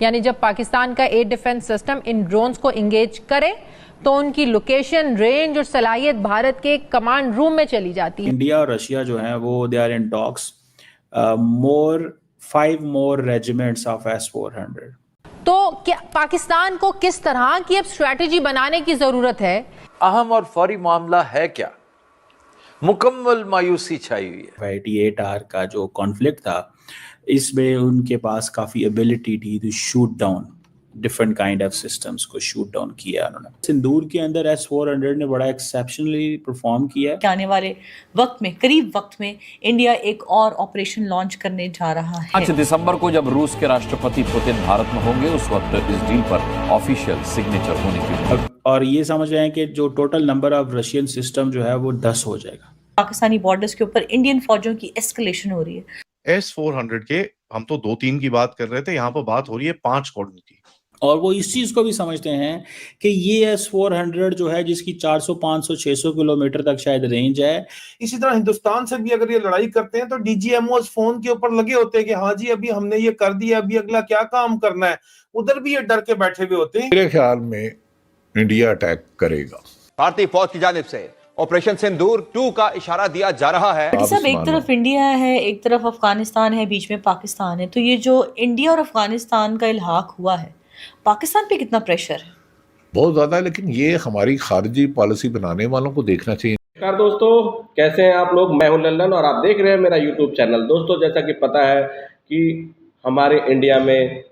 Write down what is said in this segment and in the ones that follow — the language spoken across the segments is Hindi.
यानी जब पाकिस्तान का air defence system in drones को इंगेज करे तो उनकी लोकेशन, रेंज और सलाहियत भारत के कमांड रूम में चली जाती है। इंडिया और रशिया जो है वो they are in talks five more regiments of S-400। तो क्या पाकिस्तान को किस तरह की अब स्ट्रैटेजी बनाने की जरूरत है? अहम और फौरी मामला है क्या? मुकम्मल मायूसी छाई हुई है। 88R का जो कॉन्फ्लिक्ट था, इसमें उनके पास काफ़ी एबिलिटी थी to shoot down different kind of systems को शूट डाउन किया उन्होंने। सिंदूर के अंदर S-400 ने बड़ा एक्सेप्शनली परफॉर्म किया। आने वाले वक्त में, करीब वक्त में इंडिया एक और ऑपरेशन लॉन्च करने जा रहा है। 5 दिसंबर को जब रूस के राष्ट्रपति पुतिन भारत में होंगे, उस वक्त इस डील पर ऑफिशियल सिग्नेचर होने की और ये समझ रहे हैं कि जो total number of Russian system जो है वो 10 हो जाएगा। पाकिस्तानी बॉर्डर्स के ऊपर इंडियन फौजों की एस्केलेशन हो रही है। S-400 के हम तो 2-3 की बात कर रहे थे, यहाँ पर बात हो रही है 5 कॉर्डन की। और वो इस चीज़ को भी समझते हैं कि ये S-400 जो है जिसकी 400, 500, 600 किलोमीटर तक शायद रेंज है। इसी तरह हिंदुस्तान से भी अगर ये लड़ाई करते हैं तो DGMOs फोन के ऊपर लगे होते हैं कि हाँ जी अभी हमने ये कर दिया, अभी अगला क्या काम करना है। उधर भी ये डर के बैठे हुए होते हैं। मेरे ख्याल में इंडिया अटैक करेगा। भारतीय फौज की जानिब से ऑपरेशन सिंदूर 2 का इशारा दिया जा रहा है। सब एक तरफ इंडिया है, एक तरफ अफगानिस्तान है, बीच में पाकिस्तान है। तो ये जो इंडिया और अफगानिस्तान का इल्हाक हुआ है, पाकिस्तान पे कितना प्रेशर है? बहुत ज्यादा है, लेकिन ये हमारी खारिजी पॉलिसी बनाने वालों को देखना चाहिए। नमस्कार दोस्तों, कैसे हैं आप लोग? मैं हूं लल्लन और आप देख रहे हैं मेरा YouTube चैनल। दोस्तों, जैसा कि पता है कि हमारे इंडिया में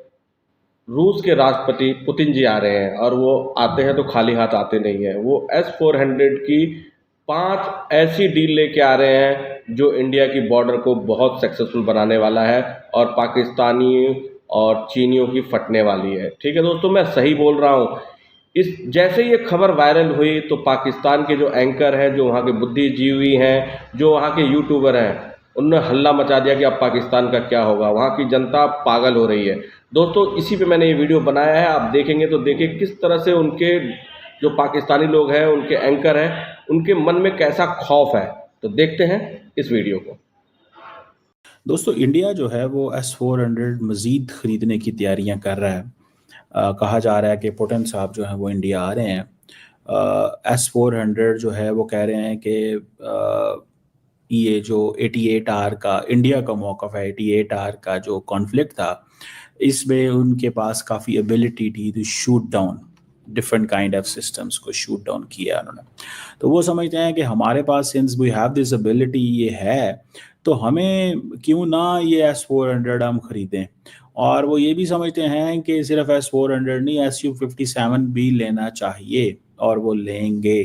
रूस के राष्ट्रपति पुतिन जी आ रहे हैं और वो आते हैं तो खाली हाथ आते नहीं हैं। वो S-400 की 5 ऐसी डील लेके आ रहे हैं जो इंडिया की बॉर्डर को बहुत सक्सेसफुल बनाने वाला है और पाकिस्तानी और चीनियों की फटने वाली है। ठीक है दोस्तों, मैं सही बोल रहा हूँ। इस जैसे ये खबर वायरल हुई तो पाकिस्तान के जो एंकर हैं, जो वहाँ के बुद्धिजीवी हैं, जो वहाँ के यूट्यूबर हैं, उन्होंने हल्ला मचा दिया कि अब पाकिस्तान का क्या होगा। वहाँ की जनता पागल हो रही है। दोस्तों, इसी पे मैंने ये वीडियो बनाया है। आप देखेंगे तो देखिए किस तरह से उनके जो पाकिस्तानी लोग हैं, उनके एंकर हैं, उनके मन में कैसा खौफ है। तो देखते हैं इस वीडियो को। दोस्तों, इंडिया जो है वो S-400 मज़ीद ख़रीदने की तैयारियां कर रहा है। कहा जा रहा है कि पुतिन साहब जो है वो इंडिया आ रहे हैं। S-400 जो है वो कह रहे हैं कि ये जो 88R का इंडिया का मौक़िफ़ है, 88R का जो कॉन्फ्लिक्ट था, इसमें उनके पास काफ़ी एबिलिटी थी to shoot down different kind of systems को शूट डाउन किया उन्होंने। तो वो समझते हैं कि हमारे पास since we have this ability ये है, तो हमें क्यों ना ये S-400 हम ख़रीदें। और वो ये भी समझते हैं कि सिर्फ S-400 नहीं, Su-57 भी लेना चाहिए और वो लेंगे।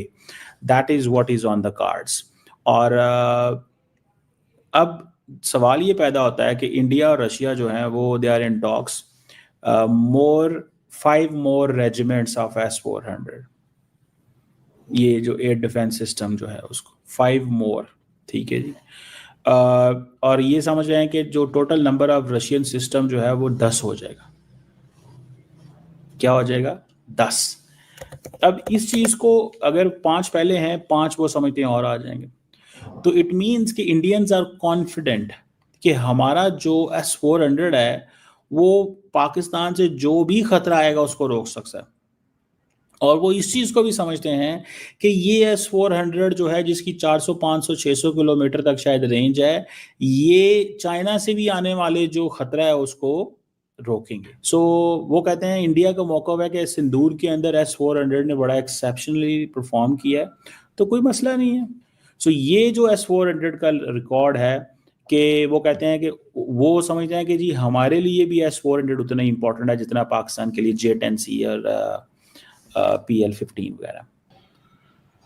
That is what is on the cards. और अब सवाल ये पैदा होता है कि इंडिया और रशिया जो हैं वो they are in talks 5 more regiments of S-400। ये जो एयर डिफेंस सिस्टम जो है उसको 5 मोर, ठीक है जी। और ये समझ रहे हैं कि जो total number of Russian system जो है वो 10 हो जाएगा। क्या हो जाएगा? 10। अब इस चीज़ को अगर 5 पहले हैं, 5 वो समझते हैं और आ जाएंगे, तो इट मीन्स कि इंडियंस आर कॉन्फिडेंट कि हमारा जो S-400 है वो पाकिस्तान से जो भी खतरा आएगा उसको रोक सकता है। और वो इस चीज़ को भी समझते हैं कि ये S-400 जो है जिसकी 400, 500, 600 किलोमीटर तक शायद रेंज है, ये चाइना से भी आने वाले जो खतरा है उसको रोकेंगे। सो वो कहते हैं इंडिया का मौका है कि सिंदूर के अंदर S-400 ने बड़ा एक्सेप्शनली परफॉर्म किया है, तो कोई मसला नहीं है। सो ये जो S-400 का रिकॉर्ड है कि वो कहते हैं कि वो समझते हैं कि जी हमारे लिए भी S-400 उतना ही इंपॉर्टेंट है जितना पाकिस्तान के लिए J-10C और PL-15 वगैरह।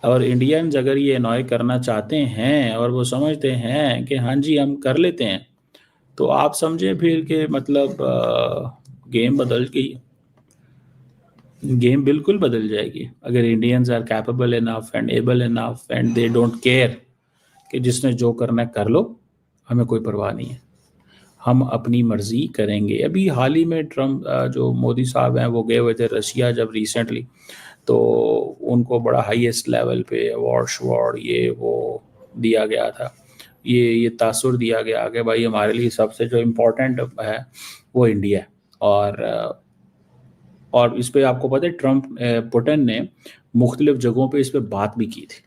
और इंडियंस अगर ये अनॉय करना चाहते हैं और वो समझते हैं कि हाँ जी हम कर लेते हैं, तो आप समझें फिर कि मतलब गेम बदल गई। गेम बिल्कुल बदल जाएगी अगर Indians are capable enough and able enough and they don't care कि जिसने जो करना है कर लो, हमें कोई परवाह नहीं है, हम अपनी मर्जी करेंगे। अभी हाल ही में ट्रम्प जो मोदी साहब हैं वो गए हुए थे रशिया जब रिसेंटली, तो उनको बड़ा हाईएस्ट लेवल पे अवार्ड ये वो दिया गया था। ये तासुर दिया गया कि भाई हमारे लिए सबसे जो इम्पोर्टेंट है वो इंडिया है। और और इस पे आपको पता है पुतिन ने मुख्तलिफ जगहों पे इस पे बात भी की थी।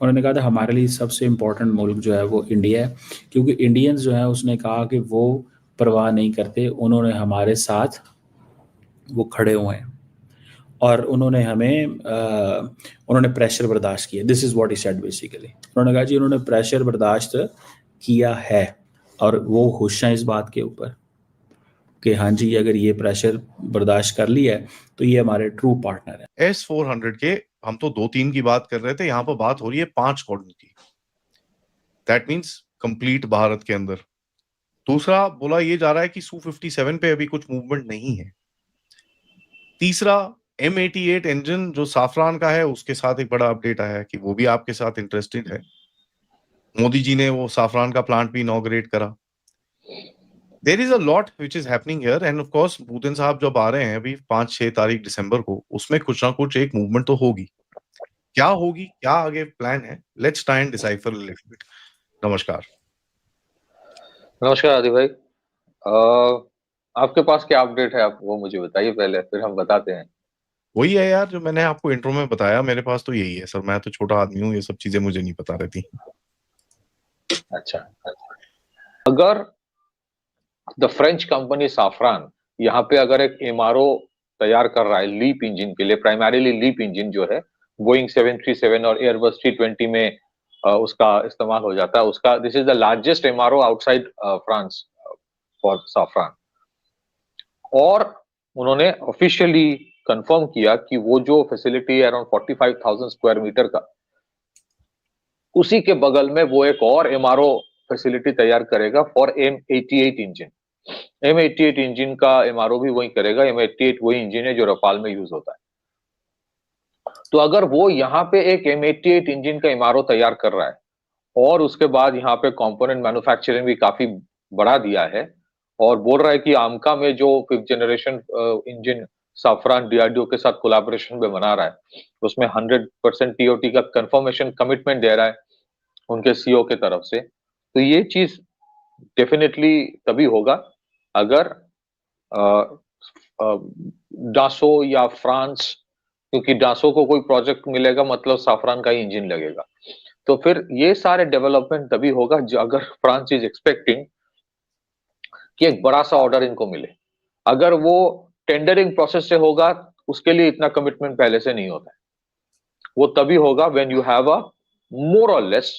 उन्होंने कहा था हमारे लिए सबसे इम्पोर्टेंट मुल्क जो है वो इंडिया है, क्योंकि इंडियंस जो है उसने कहा कि वो परवाह नहीं करते, उन्होंने हमारे साथ वो खड़े हुए हैं और उन्होंने हमें उन्होंने प्रेशर बर्दाश्त किया। This is what he said basically. उन्होंने कहा जी उन्होंने प्रेशर बर्दाश्त किया है और वो खुश हैं इस बात के ऊपर कि हाँ जी अगर ये प्रेशर बर्दाश्त कर लिया है तो ये हमारे ट्रू पार्टनर है। S-400 के हम तो 2-3 की बात कर रहे थे, यहाँ पर बात हो रही है 5 कॉर्डन की। दैट मीन्स कंप्लीट भारत के अंदर। दूसरा बोला ये जा रहा है कि Su-57 पे अभी कुछ मूवमेंट नहीं है। तीसरा M88 इंजन जो साफरान का है उसके साथ एक बड़ा अपडेट आया है कि वो भी आपके साथ इंटरेस्टेड है। मोदी जी ने वो साफरान का प्लांट भी इनॉग्रेट करा। There is a lot which is happening here and of course Putin साहब जब आ रहे हैं अभी 5-6 तारीख दिसंबर को, उसमें कुछ ना कुछ एक मूवमेंट तो होगी। क्या होगी, क्या आगे प्लान है, let's try and decipher a little bit. नमस्कार। नमस्कार आदि भाई, आपके पास क्या अपडेट है, आप वो मुझे बताइए पहले, फिर हम बताते हैं। वही है यार जो मैंने आपको इंट्रो में बताया, मेरे पास तो यही है सर। मैं तो छोटा आदमी हूँ, ये सब चीजें मुझे नहीं पता रहती। अच्छा, अगर द फ्रेंच कंपनी साफरान यहाँ पे अगर एक एमआरओ तैयार कर रहा है लीप इंजन के लिए, प्राइमरीली लीप इंजन जो है बोइंग 737 और एयरबस 320 में उसका इस्तेमाल हो जाता है, उसका this is the largest MRO outside France for Safran. और उन्होंने ऑफिशियली कंफर्म किया कि वो जो फैसिलिटी है अराउंड 45,000 स्क्वायर मीटर का, उसी के बगल में वो एक और एमआरओ फैसिलिटी तैयार करेगा for M88 engine. M88 engine का एमआरओ भी वही करेगा। M88 वही इंजन है जो रफाल में यूज होता है। तो अगर वो यहाँ पे एक M88 इंजन का एमआरओ तैयार कर रहा है और उसके बाद यहाँ पे कंपोनेंट मैन्युफैक्चरिंग भी काफी बढ़ा दिया है और बोल रहा है कि आमका में जो 5th generation engine Safran DRDO के साथ कोलैबोरेशन में बना रहा है, उसमें 100% TOT का कंफर्मेशन कमिटमेंट दे रहा है उनके CEO के तरफ से। तो ये चीज डेफिनेटली तभी होगा अगर डासो या फ्रांस, क्योंकि डासो को कोई प्रोजेक्ट मिलेगा मतलब साफरान का ही इंजन लगेगा। तो फिर ये सारे डेवलपमेंट तभी होगा अगर फ्रांस इज एक्सपेक्टिंग कि एक बड़ा सा ऑर्डर इनको मिले। अगर वो टेंडरिंग प्रोसेस से होगा, उसके लिए इतना कमिटमेंट पहले से नहीं होता है। वो तभी होगा व्हेन यू हैव अ मोर और लेस